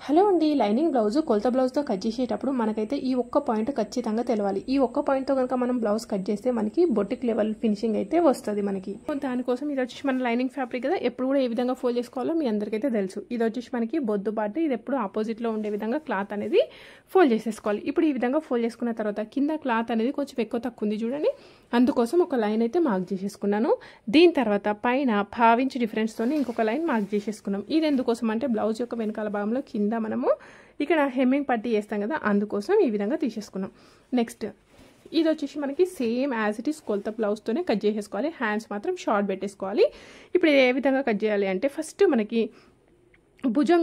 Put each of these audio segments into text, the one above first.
Hello అండి, lining blouse కొలత బ్లౌజ్తో cut చేసేటప్పుడు మనకైతే ఈ ఒక్క పాయింట్ ఖచ్చితంగా తెలవాలి. ఈ ఒక్క పాయింట్తో కనుక మనం బ్లౌజ్ కట్ చేస్తే మనకి బొటిక్ లెవెల్ ఫినిషింగ్ అయితే వస్తుంది మనకి. దానికోసం ఇది వచ్చేసి మన లైనింగ్ ఫ్యాబ్రిక్ కదా, ఎప్పుడు కూడా ఏ విధంగా ఫోల్డ్ చేసుకోవాలో మీ అందరికైతే తెలుసు. ఇది వచ్చేసి మనకి బొద్దు పాటు, ఇది ఎప్పుడు ఆపోజిట్లో ఉండే విధంగా క్లాత్ అనేది ఫోల్డ్ చేసేసుకోవాలి. ఇప్పుడు ఈ విధంగా ఫోల్డ్ చేసుకున్న తర్వాత కింద క్లాత్ అనేది కొంచెం ఎక్కువ తక్కువ ఉంది చూడండి, అందుకోసం ఒక లైన్ అయితే మార్క్ చేసేసుకున్నాను. దీని తర్వాత పైన 1/2 ఇంచ్ డిఫరెన్స్తో ఇంకొక లైన్ మార్క్ చేసేసుకున్నాం. ఇది ఎందుకోసం అంటే బ్లౌజ్ యొక్క వెనకాల భాగంలో కింద మనము ఇక్కడ హెమ్మింగ్ పట్టీ చేస్తాం కదా, అందుకోసం ఈ విధంగా తీసేసుకున్నాం. నెక్స్ట్ ఇది వచ్చేసి మనకి సేమ్ యాజ్ ఇట్ ఈస్ కొలత బ్లౌజ్తోనే కట్ చేసేసుకోవాలి. హ్యాండ్స్ మాత్రం షార్ట్ పెట్టేసుకోవాలి. ఇప్పుడు ఏ విధంగా కట్ చేయాలి అంటే ఫస్ట్ మనకి భుజం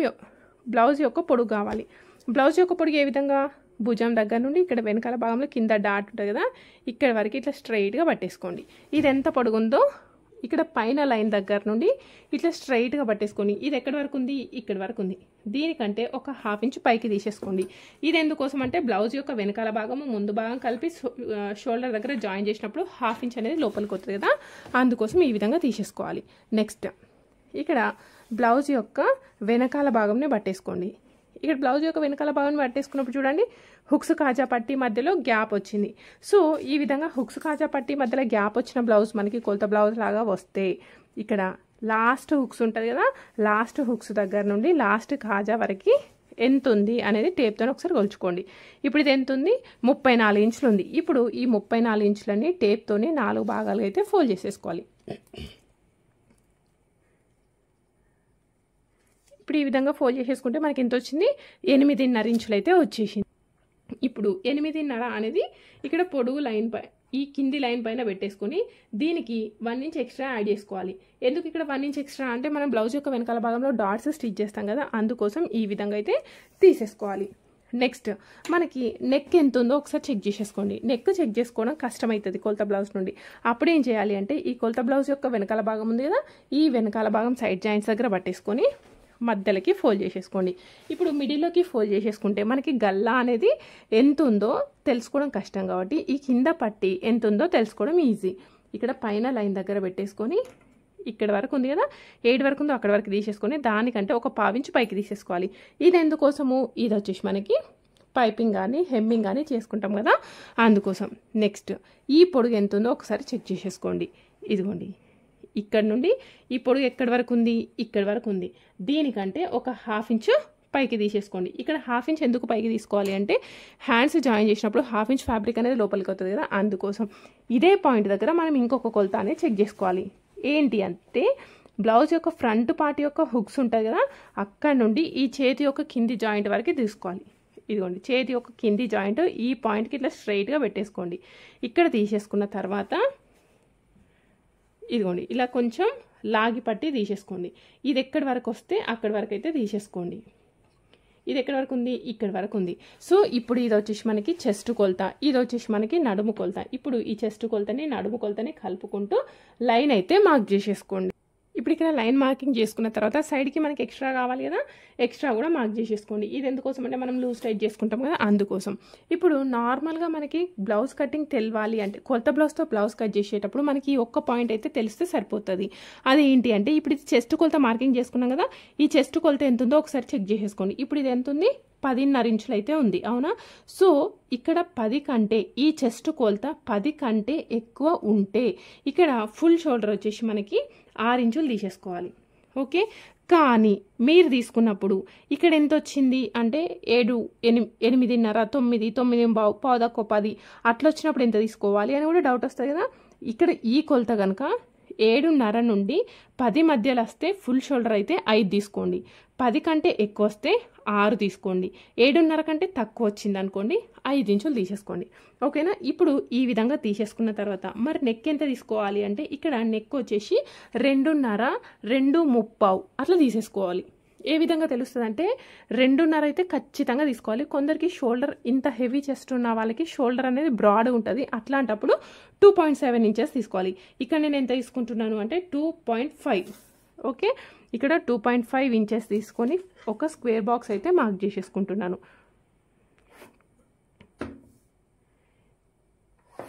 బ్లౌజ్ యొక్క పొడుగు కావాలి. బ్లౌజ్ యొక్క పొడుగు ఏ విధంగా, భుజం దగ్గర నుండి ఇక్కడ వెనకాల భాగంలో కింద డాట్ ఉంటుంది కదా, ఇక్కడ వరకు ఇట్లా స్ట్రైట్గా పట్టేసుకోండి. ఇది ఎంత పొడుగు ఉందో ఇక్కడ పైన లైన్ దగ్గర నుండి ఇట్లా స్ట్రైట్గా పట్టేసుకోండి. ఇది ఎక్కడి వరకు ఉంది, ఇక్కడ వరకు ఉంది. దీనికంటే ఒక 1/2 ఇంచ్ పైకి తీసేసుకోండి. ఇది ఎందుకోసం అంటే బ్లౌజ్ యొక్క వెనకాల భాగము ముందు భాగం కలిపి షోల్డర్ దగ్గర జాయిన్ చేసినప్పుడు 1/2 ఇంచ్ అనేది లోపలికి వస్తుంది కదా, అందుకోసం ఈ విధంగా తీసేసుకోవాలి. నెక్స్ట్ ఇక్కడ బ్లౌజ్ యొక్క వెనకాల భాగంని పట్టేసుకోండి. ఇక్కడ బ్లౌజ్ యొక్క వెనకాల భాగాన్ని పట్టేసుకున్నప్పుడు చూడండి, హుక్స్ కాజా పట్టీ మధ్యలో గ్యాప్ వచ్చింది. సో ఈ విధంగా హుక్స్ కాజా పట్టీ మధ్యలో గ్యాప్ వచ్చిన బ్లౌజ్ మనకి కొలత బ్లౌజ్ లాగా వస్తే ఇక్కడ లాస్ట్ హుక్స్ ఉంటుంది కదా, లాస్ట్ హుక్స్ దగ్గర నుండి లాస్ట్ కాజా వరకు ఎంత ఉంది అనేది టేప్తో ఒకసారి కొలుచుకోండి. ఇప్పుడు ఇది ఎంత ఉంది, 34 ఇంచులు ఉంది. ఇప్పుడు ఈ 34 ఇంచులని టేప్తోని 4 భాగాలుగా అయితే ఫోల్డ్ చేసేసుకోవాలి. ఇప్పుడు ఈ విధంగా ఫోల్డ్ చేసేసుకుంటే మనకి ఎంత వచ్చింది, 8.5 ఇంచులు అయితే వచ్చేసింది. ఇప్పుడు 8.5 అనేది ఇక్కడ పొడుగు లైన్ పై ఈ కింది లైన్ పైన పెట్టేసుకొని దీనికి 1 ఇంచ్ ఎక్స్ట్రా యాడ్ చేసుకోవాలి. ఎందుకు ఇక్కడ 1 ఇంచ్ ఎక్స్ట్రా అంటే మనం బ్లౌజ్ యొక్క వెనకాల భాగంలో డాట్స్ స్టిచ్ చేస్తాం కదా, అందుకోసం ఈ విధంగా అయితే తీసేసుకోవాలి. నెక్స్ట్ మనకి నెక్ ఎంత ఉందో ఒకసారి చెక్ చేసేసుకోండి. నెక్ చెక్ చేసుకోవడం కష్టమవుతుంది కొలత బ్లౌజ్ నుండి. అప్పుడు ఏం చేయాలి అంటే ఈ కొలత బ్లౌజ్ యొక్క వెనకాల భాగం ఉంది కదా, ఈ వెనకాల భాగం సైడ్ జాయింట్స్ దగ్గర పట్టేసుకొని మధ్యలోకి ఫోల్డ్ చేసేసుకోండి. ఇప్పుడు మిడిల్లోకి ఫోల్డ్ చేసేసుకుంటే మనకి గల్లా అనేది ఎంత ఉందో తెలుసుకోవడం కష్టం కాబట్టి ఈ కింద పట్టి ఎంత ఉందో తెలుసుకోవడం ఈజీ. ఇక్కడ పైన లైన్ దగ్గర పెట్టేసుకొని ఇక్కడ వరకు ఉంది కదా, 8 వరకు ఉందో అక్కడ వరకు తీసేసుకొని దానికంటే ఒక 1/2 ఇంచ్ పైకి తీసేసుకోవాలి. ఇది ఎందుకోసము, ఇది వచ్చేసి మనకి పైపింగ్ కానీ హెమ్మింగ్ కానీ చేసుకుంటాం కదా, అందుకోసం. నెక్స్ట్ ఈ పొడుగు ఎంత ఉందో ఒకసారి చెక్ చేసేసుకోండి. ఇదిగోండి, ఇక్కడ నుండి ఈ పొడుగు ఎక్కడి వరకు ఉంది, ఇక్కడ వరకు ఉంది. దీనికంటే ఒక 1/2 ఇంచ్ పైకి తీసేసుకోండి. ఇక్కడ 1/2 ఇంచ్ ఎందుకు పైకి తీసుకోవాలి అంటే హ్యాండ్స్ జాయిన్ చేసినప్పుడు 1/2 ఇంచ్ ఫ్యాబ్రిక్ అనేది లోపలికి వస్తుంది కదా, అందుకోసం. ఇదే పాయింట్ దగ్గర మనం ఇంకొక కొలత అనేది చెక్ చేసుకోవాలి. ఏంటి అంటే బ్లౌజ్ యొక్క ఫ్రంట్ పార్ట్ యొక్క హుక్స్ ఉంటుంది కదా, అక్కడ నుండి ఈ చేతి యొక్క కింది జాయింట్ వరకు తీసుకోవాలి. ఇదిగోండి, చేతి యొక్క కింది జాయింట్ ఈ పాయింట్కి ఇట్లా స్ట్రైట్గా పెట్టేసుకోండి. ఇక్కడ తీసేసుకున్న తర్వాత ఇదిగోండి ఇలా కొంచెం లాగి పట్టి తీసేసుకోండి. ఇది ఎక్కడి వరకు వస్తే అక్కడి వరకు అయితే తీసేసుకోండి. ఇది ఎక్కడి వరకు ఉంది, ఇక్కడ వరకు ఉంది. సో ఇప్పుడు ఇది వచ్చేసి మనకి చెస్ట్ కొలత, ఇది వచ్చేసి మనకి నడుము కొలత. ఇప్పుడు ఈ చెస్ట్ కొలతని నడుము కొలతని కలుపుకుంటూ లైన్ అయితే మార్క్ చేసేసుకోండి. ఇప్పుడు ఇక్కడ లైన్ మార్కింగ్ చేసుకున్న తర్వాత సైడ్కి మనకి ఎక్స్ట్రా కావాలి కదా, ఎక్స్ట్రా కూడా మార్క్ చేసేసుకోండి. ఇది ఎందుకోసం అంటే మనం లూజ్ టైట్ చేసుకుంటాం కదా, అందుకోసం. ఇప్పుడు నార్మల్గా మనకి బ్లౌజ్ కటింగ్ తెలవాలి అంటే కొలత బ్లౌజ్తో బ్లౌజ్ కట్ చేసేటప్పుడు మనకి ఒక్క పాయింట్ అయితే తెలిస్తే సరిపోతుంది. అది ఏంటి అంటే ఇప్పుడు ఇది చెస్ట్ కొలత మార్కింగ్ చేసుకున్నాం కదా, ఈ చెస్ట్ కొలత ఎంత ఉందో ఒకసారి చెక్ చేసేసుకోండి. ఇప్పుడు ఇది ఎంత ఉంది, 10.5 ఇంచులు అయితే ఉంది, అవునా. సో ఇక్కడ 10 కంటే ఈ చెస్ట్ కొలత 10 కంటే ఎక్కువ ఉంటే ఇక్కడ ఫుల్ షోల్డర్ వచ్చేసి మనకి 6 ఇంచులు తీసేసుకోవాలి. ఓకే, కానీ మీరు తీసుకున్నప్పుడు ఇక్కడ ఎంత వచ్చింది అంటే 7, 8.5, 9, 9 పావుదక్కువ 10 అట్లా వచ్చినప్పుడు ఎంత తీసుకోవాలి అని కూడా డౌట్ వస్తుంది కదా. ఇక్కడ ఈ కొలత కనుక 7.5 నుండి 10 మధ్యలో వస్తే ఫుల్ షోల్డర్ అయితే 5 తీసుకోండి. 10 కంటే ఎక్కువ వస్తే 6 తీసుకోండి. 7.5 కంటే తక్కువ వచ్చింది అనుకోండి 5 ఇంచులు తీసేసుకోండి. ఓకేనా. ఇప్పుడు ఈ విధంగా తీసేసుకున్న తర్వాత మరి నెక్ ఎంత తీసుకోవాలి అంటే ఇక్కడ నెక్ వచ్చేసి 2.5, 2.30 అట్లా తీసేసుకోవాలి. ఏ విధంగా తెలుస్తుంది అంటే 2.5 అయితే ఖచ్చితంగా తీసుకోవాలి. కొందరికి షోల్డర్ ఇంత హెవీ చెస్ట్ ఉన్న వాళ్ళకి షోల్డర్ అనేది బ్రాడ్ ఉంటుంది, అట్లాంటప్పుడు 2.7 ఇంచెస్ తీసుకోవాలి. ఇక్కడ నేను ఎంత తీసుకుంటున్నాను అంటే 2.5. ఓకే, ఇక్కడ 2.5 ఇంచెస్ తీసుకొని ఒక స్క్వేర్ బాక్స్ అయితే మార్క్ చేసేసుకుంటున్నాను.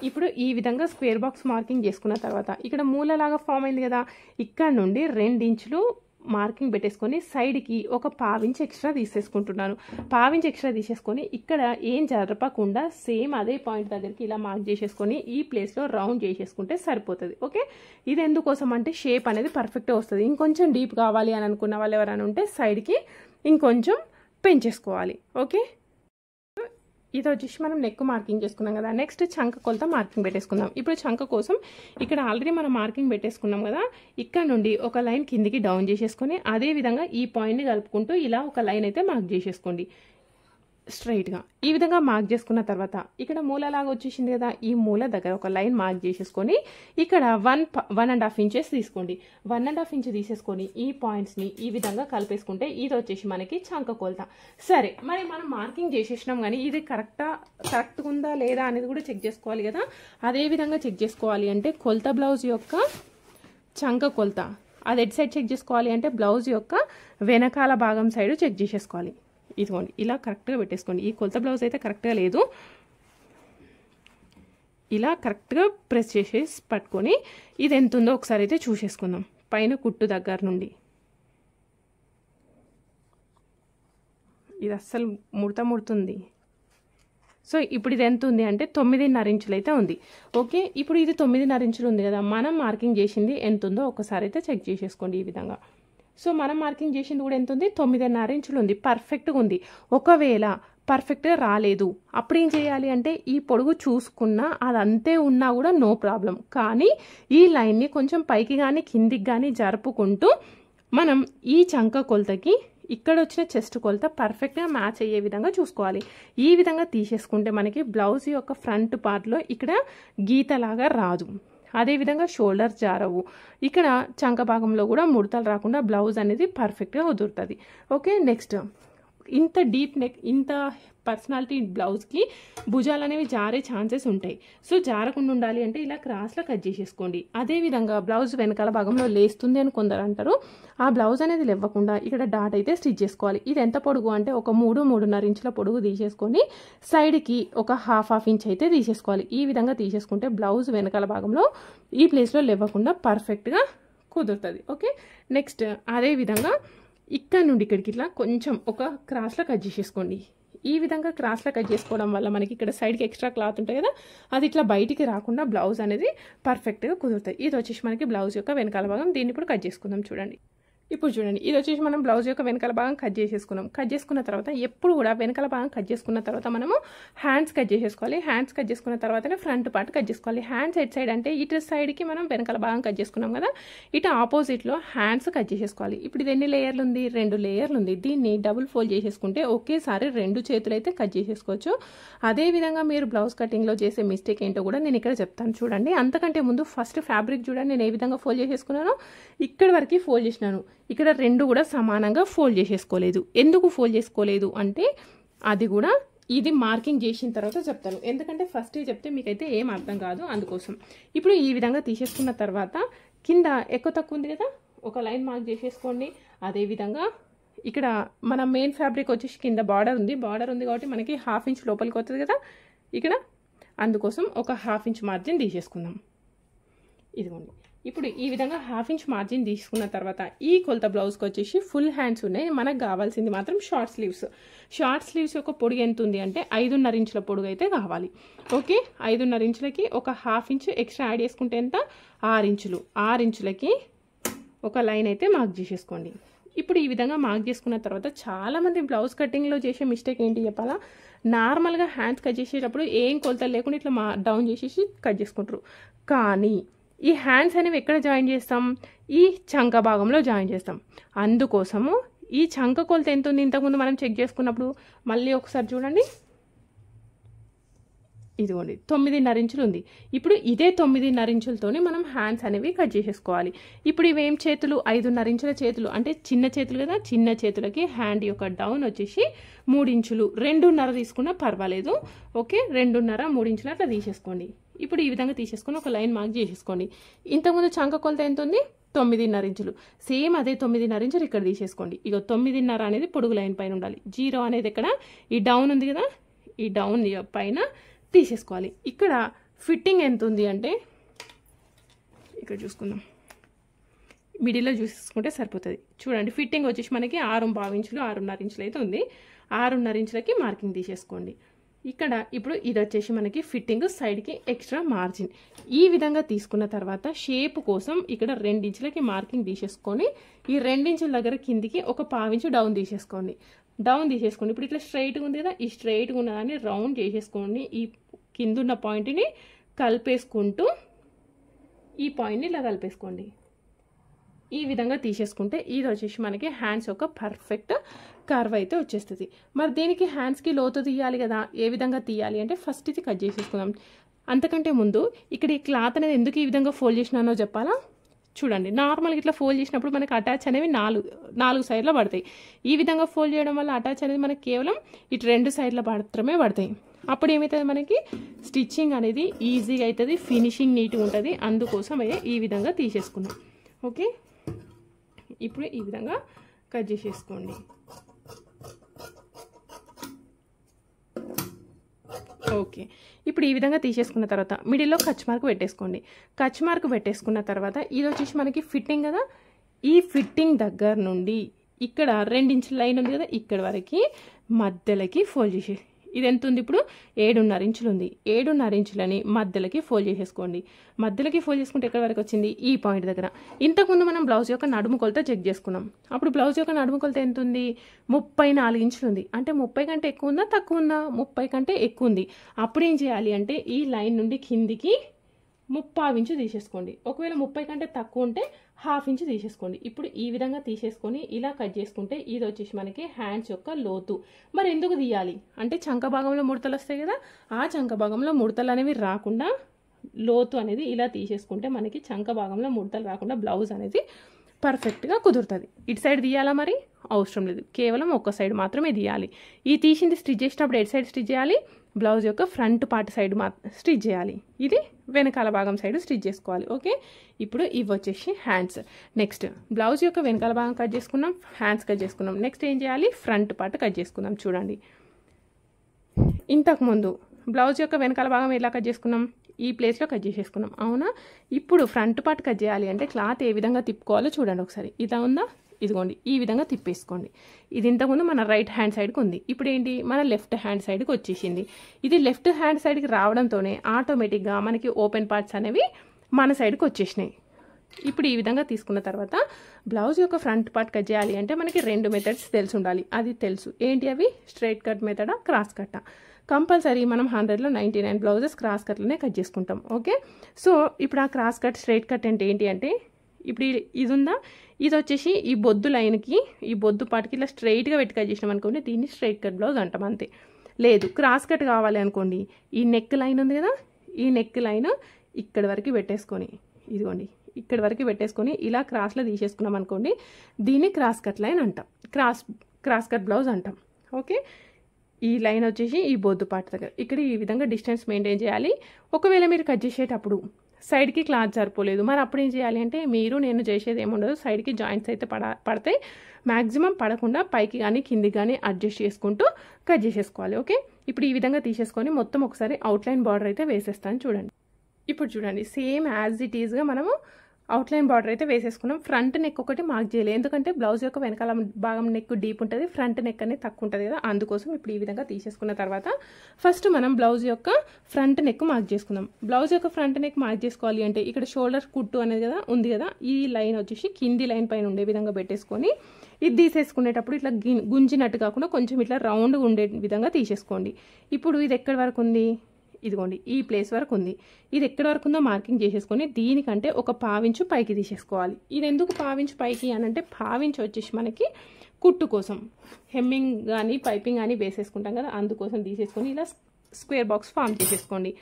ఇప్పుడు ఈ విధంగా స్క్వేర్ బాక్స్ మార్కింగ్ చేసుకున్న తర్వాత ఇక్కడ మూలలాగా ఫామ్ అయింది కదా, ఇక్కడ నుండి 2 ఇంచులు మార్కింగ్ పెట్టేసుకొని సైడ్కి ఒక పావించి ఎక్స్ట్రా తీసేసుకుంటున్నాను. పావించి ఎక్స్ట్రా తీసేసుకొని ఇక్కడ ఏం జరపకుండా సేమ్ అదే పాయింట్ దగ్గరికి ఇలా మార్క్ చేసేసుకొని ఈ ప్లేస్లో రౌండ్ చేసేసుకుంటే సరిపోతుంది. ఓకే, ఇది ఎందుకోసం అంటే షేప్ అనేది పర్ఫెక్ట్గా వస్తుంది. ఇంకొంచెం డీప్ కావాలి అని అనుకున్న వాళ్ళు ఎవరైనా ఉంటే సైడ్కి ఇంకొంచెం పెంచేసుకోవాలి. ఓకే, ఇది వచ్చేసి మనం నెక్ మార్కింగ్ చేసుకున్నాం కదా. నెక్స్ట్ చంక కొలత మార్కింగ్ పెట్టేసుకుందాం. ఇప్పుడు చంక కోసం ఇక్కడ ఆల్రెడీ మనం మార్కింగ్ పెట్టేసుకున్నాం కదా, ఇక్కడ నుండి ఒక లైన్ కిందికి డౌన్ చేసేసుకొని అదే విధంగా ఈ పాయింట్ని కలుపుకుంటూ ఇలా ఒక లైన్ అయితే మార్క్ చేసేసుకోండి స్ట్రైట్గా. ఈ విధంగా మార్క్ చేసుకున్న తర్వాత ఇక్కడ మూలలాగా వచ్చేసింది కదా, ఈ మూల దగ్గర ఒక లైన్ మార్క్ చేసేసుకొని ఇక్కడ 1.5 ఇంచెస్ తీసుకోండి. 1.5 ఇంచ్ తీసేసుకొని ఈ పాయింట్స్ని ఈ విధంగా కలిపేసుకుంటే ఇది వచ్చేసి మనకి చంక కొలత. సరే, మరి మనం మార్కింగ్ చేసేసినాం కానీ ఇది కరెక్ట్గా ఉందా లేదా అనేది కూడా చెక్ చేసుకోవాలి కదా. అదే విధంగా చెక్ చేసుకోవాలి అంటే కొలత బ్లౌజ్ యొక్క చంక కొలత అది ఎడ్ సైడ్ చెక్ చేసుకోవాలి అంటే బ్లౌజ్ యొక్క వెనకాల భాగం సైడ్ చెక్ చేసేసుకోవాలి. ఇదిగోండి ఇలా కరెక్ట్గా పెట్టేసుకోండి. ఈ కొలత బ్లౌజ్ అయితే కరెక్ట్గా లేదు, ఇలా కరెక్ట్గా ప్రెస్ చేసేసి పట్టుకొని ఇది ఎంత ఉందో ఒకసారి అయితే చూసేసుకుందాం. పైన కుట్టు దగ్గర నుండి ఇది అస్సలు ముడుతుంది. సో ఇప్పుడు ఇది ఎంత ఉంది అంటే 9.5 ఇంచులు అయితే ఉంది. ఓకే, ఇప్పుడు ఇది 9.5 ఇంచులు ఉంది కదా, మనం మార్కింగ్ చేసింది ఎంత ఉందో ఒకసారి అయితే చెక్ చేసేసుకోండి ఈ విధంగా. సో మనం మార్కింగ్ చేసింది కూడా ఎంత ఉంది, 9.5 ఇంచులు ఉంది, పర్ఫెక్ట్గా ఉంది. ఒకవేళ పర్ఫెక్ట్గా రాలేదు అప్పుడు ఏం చేయాలి అంటే ఈ పొడుగు చూసుకున్నా అది అంతే ఉన్నా కూడా నో ప్రాబ్లం, కానీ ఈ లైన్ని కొంచెం పైకి కానీ కిందికి కానీ జరుపుకుంటూ మనం ఈ చంక కొలతకి ఇక్కడ వచ్చిన చెస్ట్ కొలత పర్ఫెక్ట్గా మ్యాచ్ అయ్యే విధంగా చూసుకోవాలి. ఈ విధంగా తీసేసుకుంటే మనకి బ్లౌజ్ యొక్క ఫ్రంట్ పార్ట్లో ఇక్కడ గీతలాగా రాదు, అదేవిధంగా షోల్డర్స్ జారవు, ఇక్కడ చంక భాగంలో కూడా ముడతలు రాకుండా బ్లౌజ్ అనేది పర్ఫెక్ట్గా కుదురుతుంది. ఓకే, నెక్స్ట్ ఇంత డీప్ నెక్ ఇంత పర్సనాలిటీ బ్లౌజ్కి భుజాలు అనేవి జారే ఛాన్సెస్ ఉంటాయి. సో జారకుండా ఉండాలి అంటే ఇలా క్రాస్లో కట్ చేసేసుకోండి. అదేవిధంగా బ్లౌజ్ వెనకాల భాగంలో లేస్తుంది అని కొందరు అంటారు, ఆ బ్లౌజ్ అనేది లేవ్వకుండా ఇక్కడ డాట్ అయితే స్టిచ్ చేసుకోవాలి. ఇది ఎంత పొడుగు అంటే ఒక 3-3.5 ఇంచుల పొడుగు తీసేసుకొని సైడ్కి ఒక హాఫ్ ఇంచ్ అయితే తీసేసుకోవాలి. ఈ విధంగా తీసేసుకుంటే బ్లౌజ్ వెనకాల భాగంలో ఈ ప్లేస్లో లేవ్వకుండా పర్ఫెక్ట్గా కుదురుతుంది. ఓకే, నెక్స్ట్ అదేవిధంగా ఇక్కడ నుండి ఇక్కడికి ఇట్లా కొంచెం ఒక క్రాస్లో కట్ చేసేసుకోండి. ఈ విధంగా క్రాస్లో కట్ చేసుకోవడం వల్ల మనకి ఇక్కడ సైడ్కి ఎక్స్ట్రా క్లాత్ ఉంటుంది కదా, అది ఇట్లా బయటికి రాకుండా బ్లౌజ్ అనేది పర్ఫెక్ట్గా కుదురుతుంది. ఇది వచ్చేసి మనకి బ్లౌజ్ యొక్క వెనకాల భాగం. దీన్ని ఇప్పుడు కట్ చేసుకుందాం. చూడండి, ఇప్పుడు చూడండి, ఇది వచ్చేసి మనం బ్లౌజ్ యొక్క వెనకాల భాగం కట్ చేసేసుకున్నాం. కట్ చేసుకున్న తర్వాత ఎప్పుడు కూడా వెనకాల భాగం కట్ చేసుకున్న తర్వాత మనము హ్యాండ్స్ కట్ చేసేసుకోవాలి. హ్యాండ్స్ కట్ చేసుకున్న తర్వాతనే ఫ్రంట్ పార్ట్ కట్ చేసుకోవాలి. హ్యాండ్స్ ఎడ్ సైడ్ అంటే ఇటు సైడ్కి మనం వెనకాల భాగం కట్ చేసుకున్నాం కదా, ఇటు ఆపోజిట్లో హ్యాండ్స్ కట్ చేసేసుకోవాలి. ఇప్పుడు ఇది ఎన్ని లేయర్లు ఉంది, 2 లేయర్లు ఉంది. దీన్ని డబుల్ ఫోల్డ్ చేసేసుకుంటే ఒకేసారి 2 చేతులు అయితే కట్ చేసేసుకోవచ్చు. అదేవిధంగా మీరు బ్లౌజ్ కటింగ్లో చేసే మిస్టేక్ ఏంటో కూడా నేను ఇక్కడ చెప్తాను చూడండి. అంతకంటే ముందు ఫస్ట్ ఫ్యాబ్రిక్ చూడండి నేను ఏ విధంగా ఫోల్డ్ చేసేసుకున్నానో, ఇక్కడి వరకు ఫోల్డ్ చేసినాను. ఇక్కడ 2 కూడా సమానంగా ఫోల్డ్ చేసేసుకోలేదు. ఎందుకు ఫోల్డ్ చేసుకోలేదు అంటే అది కూడా ఇది మార్కింగ్ చేసిన తర్వాత చెప్తాను, ఎందుకంటే ఫస్ట్ చెప్తే మీకైతే ఏం అర్థం కాదు, అందుకోసం. ఇప్పుడు ఈ విధంగా తీసేసుకున్న తర్వాత కింద ఎక్కువ తక్కువ ఉంది కదా, ఒక లైన్ మార్క్ చేసేసుకోండి. అదేవిధంగా ఇక్కడ మన మెయిన్ ఫ్యాబ్రిక్ వచ్చేసి కింద బార్డర్ ఉంది కాబట్టి మనకి హాఫ్ ఇంచ్ లోపలికి వస్తుంది కదా ఇక్కడ, అందుకోసం ఒక హాఫ్ ఇంచ్ మార్జిన్ తీసేసుకుందాం. ఇదిగోండి, ఇప్పుడు ఈ విధంగా హాఫ్ ఇంచ్ మార్జిన్ తీసుకున్న తర్వాత ఈ కొలత బ్లౌజ్కి వచ్చేసి ఫుల్ హ్యాండ్స్ ఉన్నాయి. మనకు కావాల్సింది మాత్రం షార్ట్ స్లీవ్స్. షార్ట్ స్లీవ్స్ యొక్క పొడుగు ఎంత ఉంది అంటే 5.5 ఇంచుల పొడుగు అయితే కావాలి. ఓకే, 5.5 ఇంచులకి ఒక హాఫ్ ఇంచ్ ఎక్స్ట్రా యాడ్ చేసుకుంటే ఎంత, 6 ఇంచులు. 6 ఇంచులకి ఒక లైన్ అయితే మార్క్ చేసేసుకోండి. ఇప్పుడు ఈ విధంగా మార్క్ చేసుకున్న తర్వాత చాలామంది బ్లౌజ్ కటింగ్లో చేసే మిస్టేక్ ఏంటి చెప్పాలా, నార్మల్గా హ్యాండ్స్ కట్ చేసేటప్పుడు ఏం కొలతలు లేకుండా ఇట్లా డౌన్ చేసేసి కట్ చేసుకుంటారు. కానీ ఈ హ్యాండ్స్ అనేవి ఎక్కడ జాయిన్ చేస్తాం, ఈ చంక భాగంలో జాయిన్ చేస్తాం. అందుకోసము ఈ చంక కొలత ఎంత ఉంది ఇంతకుముందు మనం చెక్ చేసుకున్నప్పుడు మళ్ళీ ఒకసారి చూడండి, ఇదిగోండి 9.5 ఇంచులు ఉంది. ఇప్పుడు ఇదే 9.5 ఇంచులతోనే మనం హ్యాండ్స్ అనేవి కట్ చేసేసుకోవాలి. ఇప్పుడు ఇవేం చేతులు, 5.5 ఇంచుల చేతులు అంటే చిన్న చేతులు కదా, చిన్న చేతులకి హ్యాండ్ యొక్క డౌన్ వచ్చేసి 3 ఇంచులు, 2.5 తీసుకున్నా పర్వాలేదు. ఓకే, 2.5 3 ఇంచులు అట్లా తీసేసుకోండి. ఇప్పుడు ఈ విధంగా తీసేసుకొని ఒక లైన్ మార్క్ చేసేసుకోండి. ఇంతకుముందు చంక కొలత ఎంత ఉంది, 9.5 ఇంచులు. సేమ్ అదే 9.5 ఇంచులు ఇక్కడ తీసేసుకోండి. ఇక 9.5 అనేది పొడుగు లైన్ పైన ఉండాలి. 0 అనేది ఇక్కడ ఈ డౌన్ ఉంది కదా, ఈ డౌన్ పైన తీసేసుకోవాలి. ఇక్కడ ఫిట్టింగ్ ఎంత ఉంది అంటే ఇక్కడ చూసుకుందాం, మిడిల్లో చూసుకుంటే సరిపోతుంది. చూడండి ఫిట్టింగ్ వచ్చేసి మనకి 6.5 ఇంచులు 6.5 ఇంచులు అయితే ఉంది. 6.5 ఇంచులకి మార్కింగ్ తీసేసుకోండి. ఇక్కడ ఇప్పుడు ఇది వచ్చేసి మనకి ఫిట్టింగ్ సైడ్కి ఎక్స్ట్రా మార్జిన్. ఈ విధంగా తీసుకున్న తర్వాత షేప్ కోసం ఇక్కడ 2 ఇంచులకి మార్కింగ్ తీసేసుకొని ఈ 2 ఇంచుల దగ్గర కిందికి ఒక 1/2 ఇంచు డౌన్ తీసేసుకోండి. ఇప్పుడు ఇట్లా స్ట్రైట్గా ఉంది కదా, ఈ స్ట్రైట్గా ఉన్నదాన్ని రౌండ్ చేసేసుకోండి. ఈ కింద ఉన్న పాయింట్ని కలిపేసుకుంటూ ఈ పాయింట్ని ఇలా కలిపేసుకోండి. ఈ విధంగా తీసేసుకుంటే ఇది వచ్చేసి మనకి హ్యాండ్స్ యొక్క పర్ఫెక్ట్ కర్వ్ అయితే వచ్చేస్తుంది. మరి దీనికి హ్యాండ్స్కి లోతు తీయాలి కదా, ఏ విధంగా తీయాలి అంటే ఫస్ట్ ఇది కట్ చేసేసుకుందాం. అంతకంటే ముందు ఇక్కడ ఈ క్లాత్ అనేది ఎందుకు ఈ విధంగా ఫోల్డ్ చేసినానో చెప్పాలా. చూడండి నార్మల్గా ఇట్లా ఫోల్డ్ చేసినప్పుడు మనకి అటాచ్ అనేవి నాలుగు సైడ్లో పడతాయి. ఈ విధంగా ఫోల్డ్ చేయడం వల్ల అటాచ్ అనేది మనకి కేవలం ఇటు 2 సైడ్ల మాత్రమే పడతాయి. అప్పుడు ఏమవుతుంది, మనకి స్టిచ్చింగ్ అనేది ఈజీగా అవుతుంది, ఫినిషింగ్ నీట్గా ఉంటుంది. అందుకోసం ఈ విధంగా తీసేసుకున్నాం. ఓకే, ఇప్పుడు ఈ విధంగా కట్ చేసేసుకోండి. ఓకే, ఇప్పుడు ఈ విధంగా తీసేసుకున్న తర్వాత మిడిల్లో కచ్ మార్క్ పెట్టేసుకోండి. కచ్ మార్క్ పెట్టేసుకున్న తర్వాత ఇది వచ్చేసి మనకి ఫిట్టింగ్ కదా, ఈ ఫిట్టింగ్ దగ్గర నుండి ఇక్కడ 2 ఇంచుల లైన్ ఉంది కదా, ఇక్కడ వరకు మధ్యలోకి ఫోల్డ్ చేసి, ఇది ఎంత ఉంది ఇప్పుడు 7.5 ఇంచులు ఉంది. 7.5 ఇంచులని మధ్యలోకి ఫోల్డ్ చేసేసుకోండి. మధ్యలోకి ఫోల్డ్ చేసుకుంటే ఎక్కడి వరకు వచ్చింది, ఈ పాయింట్ దగ్గర. ఇంతకుముందు మనం బ్లౌజ్ యొక్క నడుము కొలత చెక్ చేసుకున్నాం. అప్పుడు బ్లౌజ్ యొక్క నడుము కొలత ఎంత ఉంది, 34 ఇంచులు ఉంది. అంటే 30 కంటే ఎక్కువ ఉందా తక్కువ ఉందా, 30 కంటే ఎక్కువ ఉంది. అప్పుడు ఏం చేయాలి అంటే ఈ లైన్ నుండి కిందికి 30 ఇంచు తీసేసుకోండి. ఒకవేళ 30 కంటే తక్కువ ఉంటే 1/2 ఇంచు తీసేసుకోండి. ఇప్పుడు ఈ విధంగా తీసేసుకొని ఇలా కట్ చేసుకుంటే ఇది వచ్చేసి మనకి హ్యాండ్స్ యొక్క లోతు. మరి ఎందుకు తీయాలి అంటే చంక భాగంలో ముడతలు వస్తాయి కదా, ఆ చంక భాగంలో ముడతలు అనేవి రాకుండా లోతు అనేది ఇలా తీసేసుకుంటే మనకి చంక భాగంలో ముడతలు రాకుండా బ్లౌజ్ అనేది పర్ఫెక్ట్గా కుదురుతుంది. ఇటు సైడ్ తీయాలా మరి అవసరం లేదు, కేవలం ఒక సైడ్ మాత్రమే తీయాలి. ఈ తీసింది స్టిచ్ చేసినప్పుడు ఎటు సైడ్ స్టిచ్ చేయాలి, బ్లౌజ్ యొక్క ఫ్రంట్ పార్ట్ సైడ్ స్టిచ్ చేయాలి. ఇది వెనకాల భాగం సైడ్ స్టిచ్ చేసుకోవాలి. ఓకే, ఇప్పుడు ఇవి వచ్చేసి హ్యాండ్స్. నెక్స్ట్ బ్లౌజ్ యొక్క వెనకాల భాగం కట్ చేసుకున్నాం, హ్యాండ్స్ కట్ చేసుకున్నాం. నెక్స్ట్ ఏం చేయాలి, ఫ్రంట్ పార్ట్ కట్ చేసుకుందాం. చూడండి ఇంతకుముందు బ్లౌజ్ యొక్క వెనకాల భాగం ఎలా కట్ చేసుకున్నాం, ఈ ప్లేస్లో కట్ చేసేసుకున్నాం అవునా. ఇప్పుడు ఫ్రంట్ పార్ట్ కట్ చేయాలి అంటే క్లాత్ ఏ విధంగా తిప్పుకోవాలో చూడండి ఒకసారి. ఇలా ఉందా, ఇదిగోండి ఈ విధంగా తిప్పేసుకోండి. ఇది ఇంతకుముందు మన రైట్ హ్యాండ్ సైడ్కి ఉంది, ఇప్పుడు ఏంటి మన లెఫ్ట్ హ్యాండ్ సైడ్కి వచ్చేసింది. ఇది లెఫ్ట్ హ్యాండ్ సైడ్కి రావడంతోనే ఆటోమేటిక్గా మనకి ఓపెన్ పార్ట్స్ అనేవి మన సైడ్కి వచ్చేసినాయి. ఇప్పుడు ఈ విధంగా తీసుకున్న తర్వాత బ్లౌజ్ యొక్క ఫ్రంట్ పార్ట్ కట్ చేయాలి అంటే మనకి 2 మెథడ్స్ తెలిసి ఉండాలి. అది తెలుసు ఏంటి అవి, స్ట్రైట్ కట్ మెథడా, క్రాస్ కట్టా. కంపల్సరీ మనం 100లో 99 బ్లౌజెస్ క్రాస్ కట్లనే కట్ చేసుకుంటాం. ఓకే, సో ఇప్పుడు ఆ క్రాస్ కట్ స్ట్రైట్ కట్ అంటే ఏంటి అంటే ఇప్పుడు ఇది ఉందా, ఇది వచ్చేసి ఈ బొద్దు లైన్కి ఈ బొద్దు పాటికి ఇలా స్ట్రైట్గా పెట్టి కట్ చేసినాం అనుకోండి, దీన్ని స్ట్రైట్ కట్ బ్లౌజ్ అంటాం అంతే. లేదు క్రాస్ కట్ కావాలి అనుకోండి, ఈ నెక్ లైన్ ఉంది కదా, ఈ నెక్ లైన్ ఇక్కడి వరకు పెట్టేసుకొని, ఇదిగోండి ఇక్కడి వరకు పెట్టేసుకొని ఇలా క్రాస్లో తీసేసుకున్నాం అనుకోండి, దీన్ని క్రాస్ కట్ లైన్ అంటాం, క్రాస్ కట్ బ్లౌజ్ అంటాం. ఓకే, ఈ లైన్ వచ్చేసి ఈ బొద్దు పార్ట్ దగ్గర ఇక్కడ ఈ విధంగా డిస్టెన్స్ మెయింటైన్ చేయాలి. ఒకవేళ మీరు కట్ చేసేటప్పుడు సైడ్కి క్లాత్ సరిపోలేదు, మరి అప్పుడు ఏం చేయాలి అంటే నేను చేసేది ఏముండదు, సైడ్కి జాయింట్స్ అయితే పడతాయి, మ్యాక్సిమం పడకుండా పైకి కానీ కిందికి కానీ అడ్జస్ట్ చేసుకుంటూ కట్ చేసేసుకోవాలి. ఓకే, ఇప్పుడు ఈ విధంగా తీసేసుకొని మొత్తం ఒకసారి అవుట్లైన్ బార్డర్ అయితే వేసేస్తాను చూడండి. ఇప్పుడు చూడండి సేమ్ యాజ్ ఇట్ ఈజ్గా మనము అవుట్లైన్ బార్డర్ అయితే వేసేసుకున్నాం. ఫ్రంట్ నెక్ ఒకటి మార్క్ చేయలేదు, ఎందుకంటే బ్లౌజ్ యొక్క వెనకాల భాగం నెక్ డీప్ ఉంటుంది, ఫ్రంట్ నెక్ అనేది తక్కువ ఉంటుంది కదా, అందుకోసం ఇప్పుడు ఈ విధంగా తీసేసుకున్న తర్వాత ఫస్ట్ మనం బ్లౌజ్ యొక్క ఫ్రంట్ నెక్ మార్క్ చేసుకుందాం. బ్లౌజ్ యొక్క ఫ్రంట్ నెక్ మార్క్ చేసుకోవాలి అంటే ఇక్కడ షోల్డర్ కుట్టు అనేది కదా ఉంది కదా, ఈ లైన్ వచ్చేసి కింది లైన్ పైన ఉండే విధంగా పెట్టేసుకొని ఇది తీసేసుకునేటప్పుడు ఇట్లా గుంజినట్టు కాకుండా కొంచెం ఇట్లా రౌండ్గా ఉండే విధంగా తీసేసుకోండి. ఇప్పుడు ఇది ఎక్కడి వరకు ఉంది, ఇదిగోండి ఈ ప్లేస్ వరకు ఉంది. ఇది ఎక్కడి వరకు ఉందో మార్కింగ్ చేసేసుకొని దీనికంటే ఒక 1/2 ఇంచు పైకి తీసేసుకోవాలి. ఇది ఎందుకు 1/2 ఇంచు పైకి అని అంటే 1/2 ఇంచు వచ్చేసి మనకి కుట్టు కోసం హెమ్మింగ్ కానీ పైపింగ్ కానీ వేసేసుకుంటాం కదా, అందుకోసం తీసేసుకొని ఇలా స్క్వేర్ బాక్స్ ఫామ్ చేసేసుకోండి.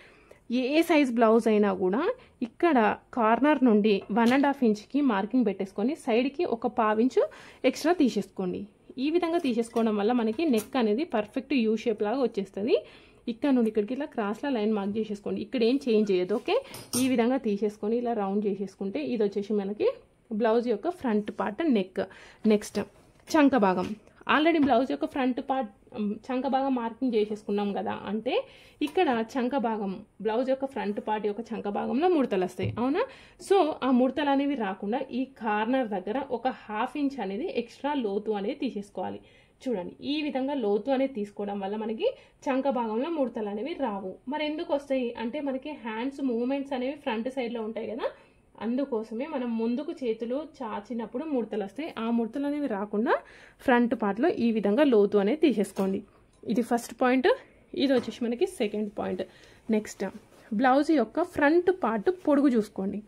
ఏ సైజ్ బ్లౌజ్ అయినా కూడా ఇక్కడ కార్నర్ నుండి 1.5 ఇంచుకి మార్కింగ్ పెట్టేసుకొని సైడ్కి ఒక 1/2 ఇంచు ఎక్స్ట్రా తీసేసుకోండి. ఈ విధంగా తీసేసుకోవడం వల్ల మనకి నెక్ అనేది పర్ఫెక్ట్ యూ షేప్ లాగా వచ్చేస్తుంది. ఇక్కడ నుండి ఇక్కడికి ఇలా క్రాస్లో లైన్ మార్క్ చేసేసుకోండి, ఇక్కడ ఏం చేంజ్ చేయదు. ఓకే, ఈ విధంగా తీసేసుకొని ఇలా రౌండ్ చేసేసుకుంటే ఇది వచ్చేసి మనకి బ్లౌజ్ యొక్క ఫ్రంట్ పార్ట్ నెక్. నెక్స్ట్ చంక భాగం ఆల్రెడీ బ్లౌజ్ యొక్క ఫ్రంట్ పార్ట్ చంక భాగం మార్కింగ్ చేసేసుకున్నాం కదా, అంటే ఇక్కడ చంక భాగం బ్లౌజ్ యొక్క ఫ్రంట్ పార్ట్ యొక్క చంక భాగంలో ముడతలు వస్తాయి అవునా. సో ఆ ముడతలు అనేవి రాకుండా ఈ కార్నర్ దగ్గర ఒక 1/2 ఇంచ్ అనేది ఎక్స్ట్రా లోతు అనేది తీసేసుకోవాలి. చూడండి ఈ విధంగా లోతు అనేది తీసుకోవడం వల్ల మనకి చంక భాగంలో ముడతలు అనేవి రావు. మరి ఎందుకు వస్తాయి అంటే మనకి హ్యాండ్స్ మూవ్మెంట్స్ అనేవి ఫ్రంట్ సైడ్లో ఉంటాయి కదా, అందుకోసమే మనం ముందుకు చేతులు చాచినప్పుడు ముడతలు వస్తాయి. ఆ ముడతలు అనేవి రాకుండా ఫ్రంట్ పార్ట్లో ఈ విధంగా లోతు అనేది తీసేసుకోండి. ఇది ఫస్ట్ పాయింట్. ఇది వచ్చేసి మనకి సెకండ్ పాయింట్. నెక్స్ట్ బ్లౌజ్ యొక్క ఫ్రంట్ పార్ట్ పొడుగు చూసుకోండి.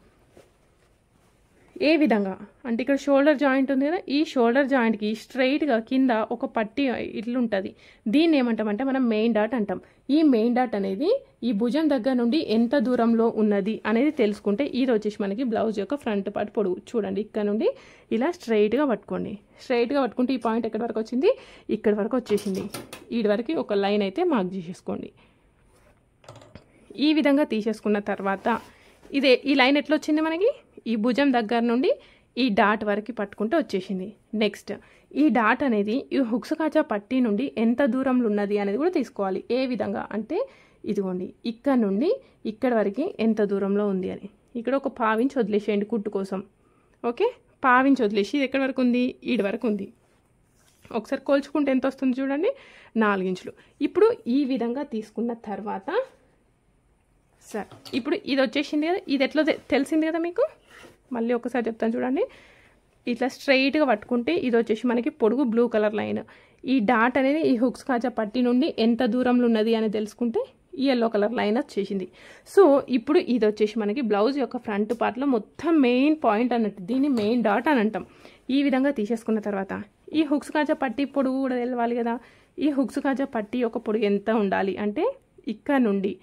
ఏ విధంగా అంటే ఇక్కడ షోల్డర్ జాయింట్ ఉంది కదా, ఈ షోల్డర్ జాయింట్కి స్ట్రైట్గా కింద ఒక పట్టి ఇట్లుంటుంది. దీన్ని ఏమంటామంటే మనం మెయిన్ డాట్ అంటాం. ఈ మెయిన్ డాట్ అనేది ఈ భుజం దగ్గర నుండి ఎంత దూరంలో ఉన్నది అనేది తెలుసుకుంటే ఇది వచ్చేసి మనకి బ్లౌజ్ యొక్క ఫ్రంట్ పార్ట్ పొడుగు. చూడండి ఇక్కడ నుండి ఇలా స్ట్రైట్గా పట్టుకోండి. స్ట్రైట్గా పట్టుకుంటే ఈ పాయింట్ ఎక్కడి వరకు వచ్చింది, ఇక్కడి వరకు వచ్చేసింది. వీడి వరకు ఒక లైన్ అయితే మార్క్ చేసేసుకోండి. ఈ విధంగా తీసేసుకున్న తర్వాత ఈ లైన్ ఎట్లా వచ్చింది మనకి, ఈ భుజం దగ్గర నుండి ఈ డాట్ వరకు పట్టుకుంటే వచ్చేసింది. నెక్స్ట్ ఈ డాట్ అనేది ఈ హుక్స్ కాజా పట్టీ నుండి ఎంత దూరంలో ఉన్నది అనేది కూడా తీసుకోవాలి. ఏ విధంగా అంటే ఇదిగోండి ఇక్కడ నుండి ఇక్కడ వరకు ఎంత దూరంలో ఉంది అని. ఇక్కడ ఒక 1/2 ఇంచ్ వదిలేసేయండి కుట్టు కోసం. ఓకే 1/2 ఇంచ్ వదిలేసి ఇది ఎక్కడి వరకు ఉంది, ఈడి వరకు ఉంది. ఒకసారి కోల్చుకుంటే ఎంత వస్తుంది చూడండి, 4 ఇంచులు. ఇప్పుడు ఈ విధంగా తీసుకున్న తర్వాత సరే ఇప్పుడు ఇది వచ్చేసింది కదా, ఇది ఎట్లా తెలిసింది కదా మీకు, మళ్ళీ ఒకసారి చెప్తాను చూడండి. ఇట్లా స్ట్రైట్గా పట్టుకుంటే ఇది వచ్చేసి మనకి పొడుగు బ్లూ కలర్ లైన్. ఈ డాట్ అనేది ఈ హుక్స్ కాజా పట్టి నుండి ఎంత దూరంలో ఉన్నది అని తెలుసుకుంటే ఈ ఎల్లో కలర్ లైన్ వచ్చేసింది. సో ఇప్పుడు ఇది వచ్చేసి మనకి బ్లౌజ్ యొక్క ఫ్రంట్ పార్ట్లో మొత్తం మెయిన్ పాయింట్ అన్నట్టు, దీన్ని మెయిన్ డాట్ అని అంటాం. ఈ విధంగా తీసేసుకున్న తర్వాత ఈ హుక్స్ కాజా పట్టి పొడుగు కూడా తెలవాలి కదా. ఈ హుక్స్ కాజా పట్టి యొక్క పొడుగు ఎంత ఉండాలి అంటే ఇక్కడ నుండి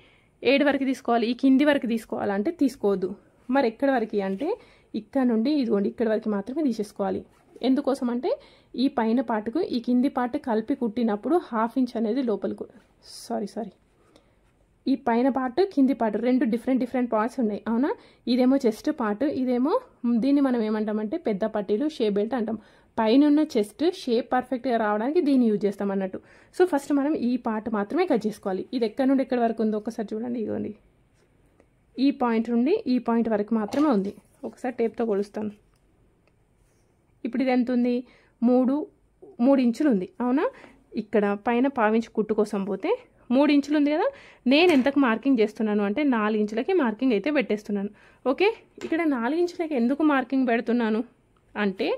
ఏడు వరకు తీసుకోవాలి, ఈ కింది వరకు తీసుకోవాలంటే తీసుకోవద్దు. మరి ఎక్కడి వరకు అంటే ఇక్కడ నుండి ఇదిగోండి ఇక్కడ వరకు మాత్రమే తీసేసుకోవాలి. ఎందుకోసం అంటే ఈ పైన పార్ట్కు ఈ కింది పార్ట్ కలిపి కుట్టినప్పుడు 1/2 ఇంచ్ అనేది లోపలికి సారీ ఈ పైన పార్ట్ కింది పార్ట్ రెండు డిఫరెంట్ పార్ట్స్ ఉన్నాయి అవునా. ఇదేమో చెస్ట్ పార్ట్, ఇదేమో దీన్ని మనం ఏమంటామంటే పెద్ద పట్టీలు షేప్ బెల్ట్ అంటాం. పైన ఉన్న చెస్ట్ షేప్ పర్ఫెక్ట్గా రావడానికి దీన్ని యూజ్ చేస్తాం అన్నట్టు. సో ఫస్ట్ మనం ఈ పార్ట్ మాత్రమే కట్ చేసుకోవాలి. ఇది ఎక్కడి నుండి ఎక్కడి వరకు ఉందో ఒకసారి చూడండి. ఇదిగోండి ఈ పాయింట్ నుండి ఈ పాయింట్ వరకు మాత్రమే ఉంది. ఒకసారి టేప్తో కొలుస్తాను. ఇప్పుడు ఇది ఎంత ఉంది, 3 ఇంచులు ఉంది అవునా. ఇక్కడ పైన 1/2 ఇంచ్ కుట్టు కోసం పోతే 3 ఇంచులు ఉంది కదా. నేను ఎంతకు మార్కింగ్ చేస్తున్నాను అంటే 4 ఇంచులకి మార్కింగ్ అయితే పెట్టేస్తున్నాను. ఓకే ఇక్కడ 4 ఇంచులకి ఎందుకు మార్కింగ్ పెడుతున్నాను అంటే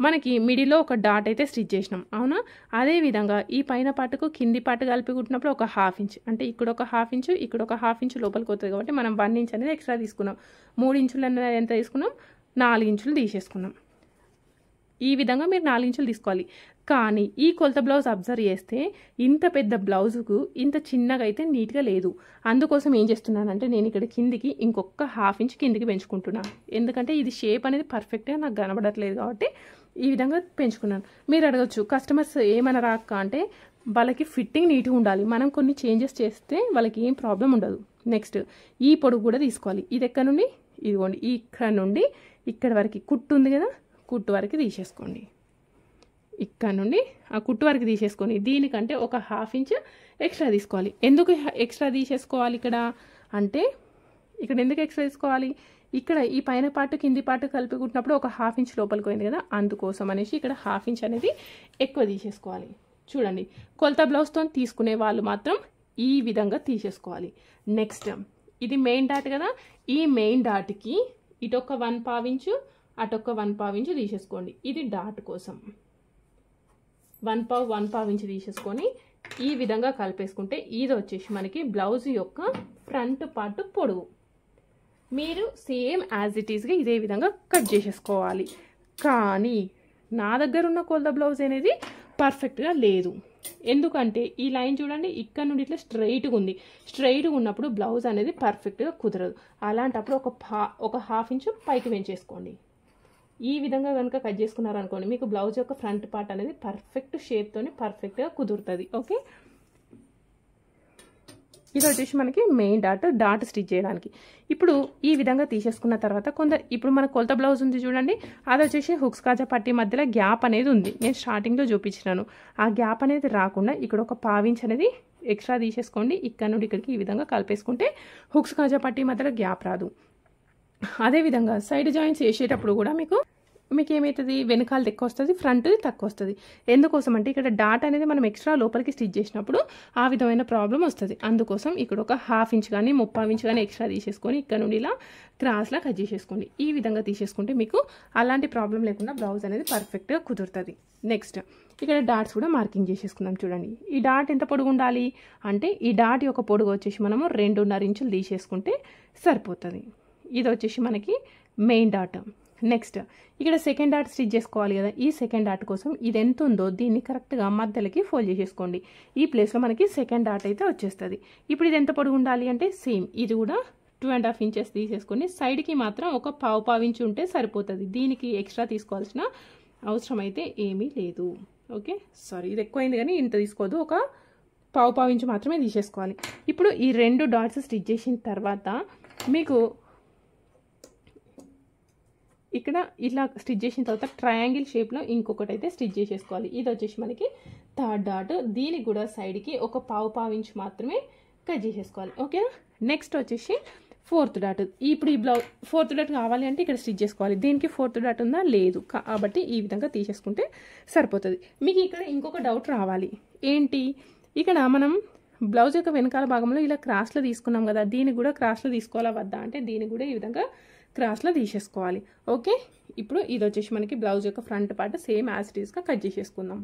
మనకి మిడిలో ఒక డాట్ అయితే స్టిచ్ చేసినాం అవునా. అదేవిధంగా ఈ పైన పార్ట్కు కింది పార్ట్ కలిపి కుట్టినప్పుడు ఒక 1/2 ఇంచ్ అంటే ఇక్కడ ఒక 1/2 ఇంచు ఇక్కడ ఒక 1/2 ఇంచు లోపలికి వస్తుంది కాబట్టి మనం 1 ఇంచ్ అనేది ఎక్స్ట్రా తీసుకున్నాం. 3 ఇంచులు అనేది ఎంత తీసుకున్నాం, 4 ఇంచులు తీసేసుకున్నాం. ఈ విధంగా మీరు 4 ఇంచులు తీసుకోవాలి. కానీ ఈ కొలత బ్లౌజ్ అబ్జర్వ్ చేస్తే ఇంత పెద్ద బ్లౌజుకు ఇంత చిన్నగా అయితే నీట్గా లేదు. అందుకోసం ఏం చేస్తున్నానంటే నేను ఇక్కడ కిందికి ఇంకొక 1/2 ఇంచ్ కిందికి పెంచుకుంటున్నాను. ఎందుకంటే ఇది షేప్ అనేది పర్ఫెక్ట్గా నాకు కనబడట్లేదు కాబట్టి ఈ విధంగా పెంచుకున్నాను. మీరు అడగచ్చు కస్టమర్స్ ఏమైనా రాక అంటే వాళ్ళకి ఫిట్టింగ్ నీట్గా ఉండాలి, మనం కొన్ని చేంజెస్ చేస్తే వాళ్ళకి ఏం ప్రాబ్లం ఉండదు. నెక్స్ట్ ఈ పొడుగు కూడా తీసుకోవాలి. ఇది ఎక్కడ నుండి ఇదిగోండి ఇక్కడ నుండి ఇక్కడ వరకు కుట్టు ఉంది కదా, కుట్టు వరకు తీసేసుకోండి. ఇక్కడ నుండి ఆ కుట్టు వరకు తీసేసుకొని దీనికంటే ఒక 1/2 ఇంచ్ ఎక్స్ట్రా తీసుకోవాలి. ఎందుకు ఎక్స్ట్రా తీసేసుకోవాలి ఇక్కడ అంటే ఇక్కడ ఎందుకు ఎక్స్ట్రా తీసుకోవాలి, ఇక్కడ ఈ పైన పార్ట్ కింది పార్ట్ కలిపి కుట్టినప్పుడు ఒక 1/2 ఇంచ్ లోపలికి పోయింది కదా, అందుకోసం అనేసి ఇక్కడ 1/2 ఇంచ్ అనేది ఎక్కువ తీసేసుకోవాలి. చూడండి కొలత బ్లౌజ్తో తీసుకునే వాళ్ళు మాత్రం ఈ విధంగా తీసేసుకోవాలి. నెక్స్ట్ ఇది మెయిన్ డాట్ కదా, ఈ మెయిన్ డాట్కి ఇటొక 1/2 ఇంచు అటొక 1/2 ఇంచు తీసేసుకోండి. ఇది డాట్ కోసం 1/2 ఇంచు తీసేసుకొని ఈ విధంగా కలిపేసుకుంటే ఇది వచ్చేసి మనకి బ్లౌజ్ యొక్క ఫ్రంట్ పార్ట్ పొడవు. మీరు సేమ్ యాజ్ ఇట్ ఈస్గా ఇదే విధంగా కట్ చేసేసుకోవాలి. కానీ నా దగ్గర ఉన్న కొలత బ్లౌజ్ అనేది పర్ఫెక్ట్గా లేదు. ఎందుకంటే ఈ లైన్ చూడండి ఇక్కడ నుండి ఇట్లా స్ట్రైట్గా ఉంది. స్ట్రైట్గా ఉన్నప్పుడు బ్లౌజ్ అనేది పర్ఫెక్ట్గా కుదరదు. అలాంటప్పుడు ఒక 1/2 ఇంచు పైకి పెంచేసుకోండి. ఈ విధంగా కనుక కట్ చేసుకున్నారనుకోండి మీకు బ్లౌజ్ యొక్క ఫ్రంట్ పార్ట్ అనేది పర్ఫెక్ట్ షేప్తోని పర్ఫెక్ట్గా కుదురుతుంది. ఓకే ఇది వచ్చేసి మనకి మెయిన్ డాట్ స్టిచ్ చేయడానికి. ఇప్పుడు ఈ విధంగా తీసేసుకున్న తర్వాత ఇప్పుడు మన కొలత బ్లౌజ్ ఉంది చూడండి, అది వచ్చేసి హుక్స్ కాజా పట్టీ మధ్యలో గ్యాప్ అనేది ఉంది. నేను స్టార్టింగ్లో చూపించినాను. ఆ గ్యాప్ అనేది రాకుండా ఇక్కడ ఒక పావించ్ అనేది ఎక్స్ట్రా తీసేసుకోండి. ఇక్కడ నుండి ఇక్కడికి ఈ విధంగా కలిపేసుకుంటే హుక్స్ కాజా పట్టీ మధ్యలో గ్యాప్ రాదు. అదేవిధంగా సైడ్ జాయింట్స్ వేసేటప్పుడు కూడా మీకు ఏమవుతుంది, వెనకాల ఎక్కువ వస్తుంది, ఫ్రంట్ తక్కువ వస్తుంది. ఎందుకోసం అంటే ఇక్కడ డాట్ అనేది మనం ఎక్స్ట్రా లోపలికి స్టిచ్ చేసినప్పుడు ఆ విధమైన ప్రాబ్లం వస్తుంది. అందుకోసం ఇక్కడ ఒక 1/2 ఇంచ్ కానీ 3/4 ఇంచ్ కానీ ఎక్స్ట్రా తీసేసుకొని ఇక్కడ నుండి ఇలా క్రాస్లా కట్ చేసేసుకోండి. ఈ విధంగా తీసేసుకుంటే మీకు అలాంటి ప్రాబ్లం లేకుండా బ్లౌజ్ అనేది పర్ఫెక్ట్గా కుదురుతుంది. నెక్స్ట్ ఇక్కడ డాట్స్ కూడా మార్కింగ్ చేసేసుకుందాం. చూడండి, ఈ డాట్ ఎంత పొడుగు ఉండాలి అంటే ఈ డాట్ యొక్క పొడుగు వచ్చేసి మనము 2.5 ఇంచులు తీసేసుకుంటే సరిపోతుంది. ఇది వచ్చేసి మనకి మెయిన్ డాట్. నెక్స్ట్ ఇక్కడ సెకండ్ డాట్ స్టిచ్ చేసుకోవాలి కదా, ఈ సెకండ్ డాట్ కోసం ఇది ఎంత ఉందో దీన్ని కరెక్ట్గా మధ్యలోకి ఫోల్డ్ చేసేసుకోండి. ఈ ప్లేస్లో మనకి సెకండ్ డాట్ అయితే వచ్చేస్తుంది. ఇప్పుడు ఇది ఎంత పొడుగు ఉండాలి అంటే సేమ్ ఇది కూడా 2.5 ఇంచెస్ తీసేసుకొని సైడ్కి మాత్రం ఒక 1/4 ఇంచు ఉంటే సరిపోతుంది. దీనికి ఎక్స్ట్రా తీసుకోవాల్సిన అవసరం అయితే ఏమీ లేదు. ఓకే, సారీ ఇది ఎక్కువైంది కానీ ఇంత తీసుకోవద్దు, ఒక 1/4 ఇంచు మాత్రమే తీసేసుకోవాలి. ఇప్పుడు ఈ 2 డాట్స్ స్టిచ్ చేసిన తర్వాత మీకు ఇక్కడ ఇలా స్టిచ్ చేసిన తర్వాత ట్రయాంగిల్ షేప్లో ఇంకొకటి అయితే స్టిచ్ చేసేసుకోవాలి. ఇది వచ్చేసి మనకి థర్డ్ డాట్. దీనికి కూడా సైడ్కి ఒక 1/4 ఇంచ్ మాత్రమే కట్ చేసేసుకోవాలి. ఓకేనా. నెక్స్ట్ వచ్చేసి ఫోర్త్ డాట్. ఇప్పుడు ఈ ఫోర్త్ డాట్ కావాలి అంటే ఇక్కడ స్టిచ్ చేసుకోవాలి. దీనికి ఫోర్త్ డాట్ ఉందా, లేదు, కాబట్టి ఈ విధంగా తీసేసుకుంటే సరిపోతుంది. మీకు ఇక్కడ ఇంకొక డౌట్ రావాలి, ఏంటి, ఇక్కడ మనం బ్లౌజ్ యొక్క వెనకాల భాగంలో ఇలా క్రాస్లో తీసుకున్నాం కదా, దీనికి కూడా క్రాస్లో తీసుకోవాలా వద్దా అంటే దీనికి కూడా ఈ విధంగా క్రాస్లో తీసేసుకోవాలి. ఓకే, ఇప్పుడు ఇది వచ్చేసి మనకి బ్లౌజ్ యొక్క front part same as it ఈస్గా కట్ చేసేసుకుందాం.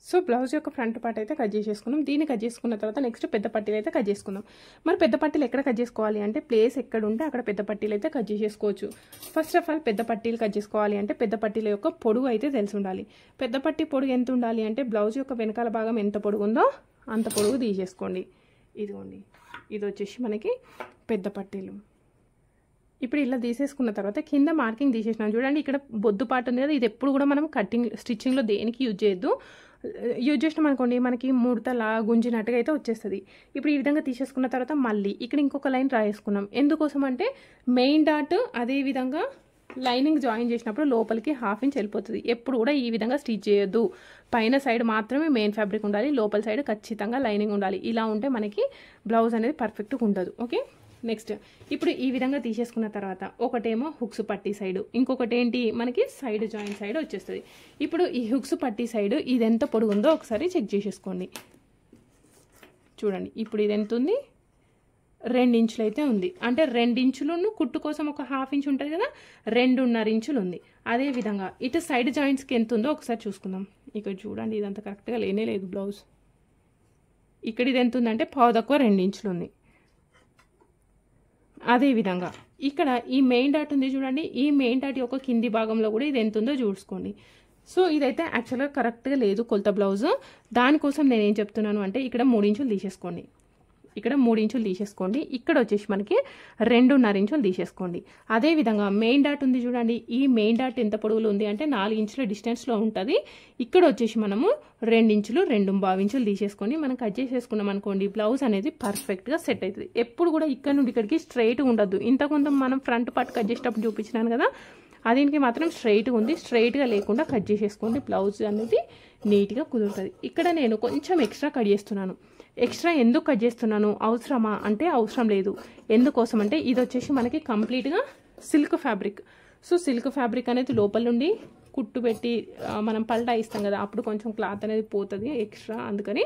సో బ్లౌజ్ యొక్క ఫ్రంట్ పార్ట్ అయితే కట్ చేసేసుకున్నాం. దీన్ని కట్ చేసుకున్న తర్వాత నెక్స్ట్ పెద్ద పట్టీలు అయితే కట్ చేసుకుందాం. మరి పెద్ద పట్టీలు ఎక్కడ కట్ చేసుకోవాలి అంటే ప్లేస్ ఎక్కడ ఉంటే అక్కడ పెద్ద పట్టీలు అయితే కట్ చేసేసుకోవచ్చు. ఫస్ట్ ఆఫ్ ఆల్ పెద్ద పట్టీలు కట్ చేసుకోవాలి అంటే పెద్ద పట్టీల యొక్క పొడుగు అయితే తెలిసి ఉండాలి. పెద్ద పట్టీ పొడుగు ఎంత ఉండాలి అంటే బ్లౌజ్ యొక్క వెనకాల భాగం ఎంత పొడుగు ఉందో అంత పొడుగు తీసేసుకోండి. ఇదిగోండి, ఇది వచ్చేసి మనకి పెద్ద పట్టీలు. ఇప్పుడు ఇలా తీసేసుకున్న తర్వాత కింద మార్కింగ్ తీసేసినాం చూడండి, ఇక్కడ బొద్దు పార్ట్ ఉంది కదా, ఇది ఎప్పుడు కూడా మనం స్టిచ్చింగ్లో దేనికి యూజ్ చేయొద్దు. యూజ్ చేసినాం అనుకోండి మనకి ముడతలా గుంజినట్టుగా అయితే వచ్చేస్తుంది. ఇప్పుడు ఈ విధంగా తీసేసుకున్న తర్వాత మళ్ళీ ఇక్కడ ఇంకొక లైన్ రాయేసుకున్నాం. ఎందుకోసం అంటే మెయిన్ డాట్ అదేవిధంగా లైనింగ్ జాయిన్ చేసినప్పుడు లోపలికి 1/2 ఇంచ్ వెళ్ళిపోతుంది. ఎప్పుడు కూడా ఈ విధంగా స్టిచ్ చేయొద్దు. పైన సైడ్ మాత్రమే మెయిన్ ఫ్యాబ్రిక్ ఉండాలి, లోపల సైడ్ ఖచ్చితంగా లైనింగ్ ఉండాలి. ఇలా ఉంటే మనకి బ్లౌజ్ అనేది పర్ఫెక్ట్గా ఉండదు. ఓకే, నెక్స్ట్ ఇప్పుడు ఈ విధంగా తీసేసుకున్న తర్వాత ఒకటేమో హుక్స్ పట్టీ సైడ్, ఇంకొకటి ఏంటి మనకి సైడ్ జాయింట్ సైడ్ వచ్చేస్తుంది. ఇప్పుడు ఈ హుక్స్ పట్టీ సైడ్ ఇది ఎంత పొడుగుందో ఒకసారి చెక్ చేసేసుకోండి. చూడండి, ఇప్పుడు ఇది ఎంత ఉంది, 2 ఇంచులు అయితే ఉంది. అంటే 2 ఇంచులను కుట్టు కోసం ఒక 1/2 ఇంచ్ ఉంటుంది కదా, 2.5 ఇంచులు ఉంది. అదేవిధంగా ఇటు సైడ్ జాయింట్స్కి ఎంత ఉందో ఒకసారి చూసుకుందాం. ఇక్కడ చూడండి, ఇదంతా కరెక్ట్గా లేనే లేదు బ్లౌజ్. ఇక్కడ ఇది ఎంత ఉందంటే 2.5 ఇంచులు ఉంది. అదేవిధంగా ఇక్కడ ఈ మెయిన్ డాట్ ఉంది చూడండి, ఈ మెయిన్ డాట్ యొక్క కింది భాగంలో కూడా ఇది ఎంత ఉందో చూసుకోండి. సో ఇదైతే యాక్చువల్గా కరెక్ట్గా లేదు కొలత బ్లౌజ్. దానికోసం నేను ఏం చెప్తున్నాను అంటే ఇక్కడ 3 ఇంచులు తీసేసుకోండి. ఇక్కడ 3 ఇంచులు తీసేసుకోండి. ఇక్కడ వచ్చేసి మనకి 2.5 ఇంచులు తీసేసుకోండి. అదేవిధంగా మెయిన్ డాట్ ఉంది చూడండి, ఈ మెయిన్ డాట్ ఎంత పొడవులో ఉంది అంటే 4 ఇంచుల డిస్టెన్స్లో ఉంటుంది. ఇక్కడ వచ్చేసి మనము 2 ఇంచులు 2.5 ఇంచులు తీసేసుకొని మనం కట్ చేసేసుకున్నాం అనుకోండి, బ్లౌజ్ అనేది పర్ఫెక్ట్గా సెట్ అవుతుంది. ఎప్పుడు కూడా ఇక్కడ నుండి ఇక్కడికి స్ట్రైట్గా ఉండద్దు. ఇంతకుముందు మనం ఫ్రంట్ పార్ట్ కట్ చేసేటప్పుడు చూపించినాను కదా, దీనికి మాత్రం స్ట్రైట్గా ఉంది. స్ట్రైట్గా లేకుండా కట్ చేసేసుకోండి, బ్లౌజ్ అనేది నీట్గా కుదురుతుంది. ఇక్కడ నేను కొంచెం ఎక్స్ట్రా కట్ చేస్తున్నాను. ఎక్స్ట్రా ఎందుకు కట్ చేస్తున్నాను, అవసరమా అంటే అవసరం లేదు. ఎందుకోసం అంటే ఇది వచ్చేసి మనకి కంప్లీట్గా silk fabric. So silk fabric అనేది లోపల నుండి కుట్టు పెట్టి మనం పల్టా ఇస్తాం కదా, అప్పుడు కొంచెం క్లాత్ అనేది పోతుంది ఎక్స్ట్రా, అందుకని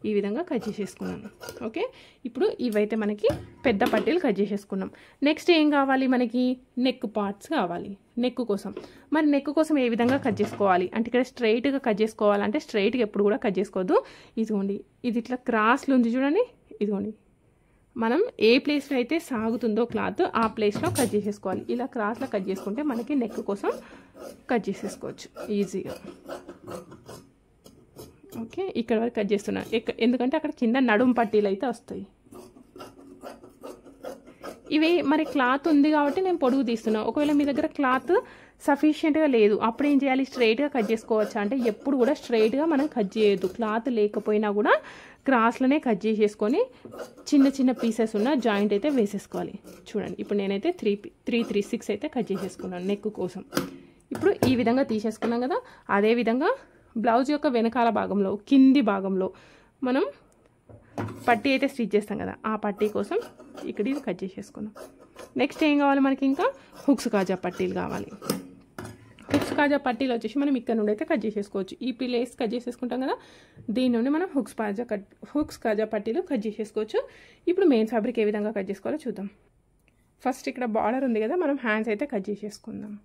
ఈ విధంగా కట్ చేసేసుకున్నాను. ఓకే, ఇప్పుడు ఇవైతే మనకి పెద్ద పట్టీలు కట్ చేసేసుకున్నాం. నెక్స్ట్ ఏం కావాలి మనకి, నెక్ పార్ట్స్ కావాలి. నెక్ కోసం మరి నెక్ కోసం ఏ విధంగా కట్ చేసుకోవాలి అంటే ఇక్కడ స్ట్రైట్గా కట్ చేసుకోవాలంటే స్ట్రైట్గా ఎప్పుడు కూడా కట్ చేసుకోవద్దు. ఇదిగోండి, ఇది ఇట్లా క్రాస్లో ఉంది చూడండి, ఇదిగోండి మనం ఏ ప్లేస్లో అయితే సాగుతుందో క్లాత్ ఆ ప్లేస్లో కట్ చేసేసుకోవాలి. ఇలా క్రాస్లో కట్ చేసుకుంటే మనకి నెక్ కోసం కట్ చేసేసుకోవచ్చు ఈజీగా. ఓకే, ఇక్కడ వరకు కట్ చేస్తున్నాను ఎందుకంటే అక్కడ కింద నడుము పట్టీలు అయితే వస్తాయి. ఇవి మరి క్లాత్ ఉంది కాబట్టి నేను పొడుగు తీస్తున్నాను. ఒకవేళ మీ దగ్గర క్లాత్ సఫిషియెంట్గా లేదు, అప్పుడు ఏం చేయాలి, స్ట్రైట్గా కట్ చేసుకోవచ్చా అంటే ఎప్పుడు కూడా స్ట్రైట్గా మనం కట్ చేయొద్దు. క్లాత్ లేకపోయినా కూడా క్రాస్లోనే కట్ చేసేసుకొని చిన్న చిన్న పీసెస్ ఉన్న జాయింట్ అయితే వేసేసుకోవాలి. చూడండి ఇప్పుడు నేనైతే 3 అయితే కట్ చేసేసుకున్నాను నెక్ కోసం. ఇప్పుడు ఈ విధంగా తీసేసుకున్నాం కదా, అదేవిధంగా బ్లౌజ్ యొక్క వెనకాల భాగంలో కింది భాగంలో మనం పట్టీ అయితే స్టిచ్ చేస్తాం కదా, ఆ పట్టీ కోసం ఇక్కడ ఇది కట్ చేసేసుకున్నాం. నెక్స్ట్ ఏం కావాలి మనకి, ఇంకా హుక్స్ కాజా పట్టీలు కావాలి. హుక్స్ కాజా పట్టీలు వచ్చేసి మనం ఇక్కడ నుండి అయితే కట్ చేసేసుకోవచ్చు. ఈ ప్లేస్ కట్ చేసేసుకుంటాం కదా, దీని నుండి మనం హుక్స్ కాజా పట్టీలు కట్ చేసేసుకోవచ్చు. ఇప్పుడు మెయిన్ ఫ్యాబ్రిక్ ఏ విధంగా కట్ చేసుకోవాలో చూద్దాం. ఫస్ట్ ఇక్కడ బార్డర్ ఉంది కదా, మనం హ్యాండ్స్ అయితే కట్ చేసేసుకుందాం.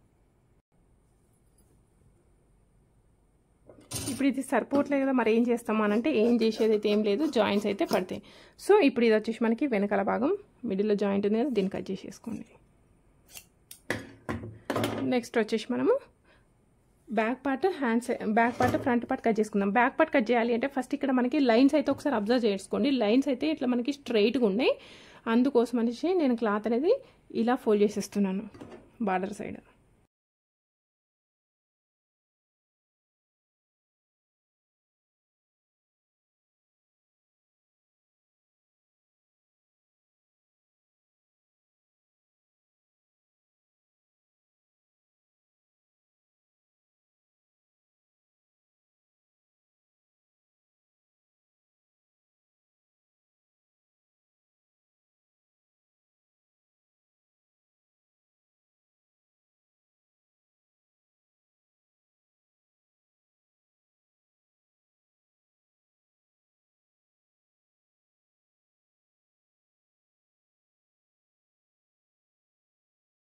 ఇప్పుడు ఇది సరిపోవట్లేదు కదా, మరి ఏం చేస్తాము అని అంటే ఏం చేసేది అయితే ఏం లేదు, జాయింట్స్ అయితే పడతాయి. సో ఇప్పుడు ఇది వచ్చేసి మనకి వెనకాల భాగం మిడిల్లో జాయింట్ ఉంది కదా, దీన్ని కట్ చేసేసుకోండి. నెక్స్ట్ వచ్చేసి మనము back part front part cut చేసుకుందాం. బ్యాక్ పార్ట్ కట్ చేయాలి అంటే ఫస్ట్ ఇక్కడ మనకి లైన్స్ అయితే ఒకసారి అబ్జర్వ్ చేసుకోండి. లైన్స్ అయితే ఇట్లా మనకి స్ట్రైట్గా ఉన్నాయి, అందుకోసం అనేసి నేను క్లాత్ అనేది ఇలా ఫోల్డ్ చేసేస్తున్నాను బార్డర్ సైడ్.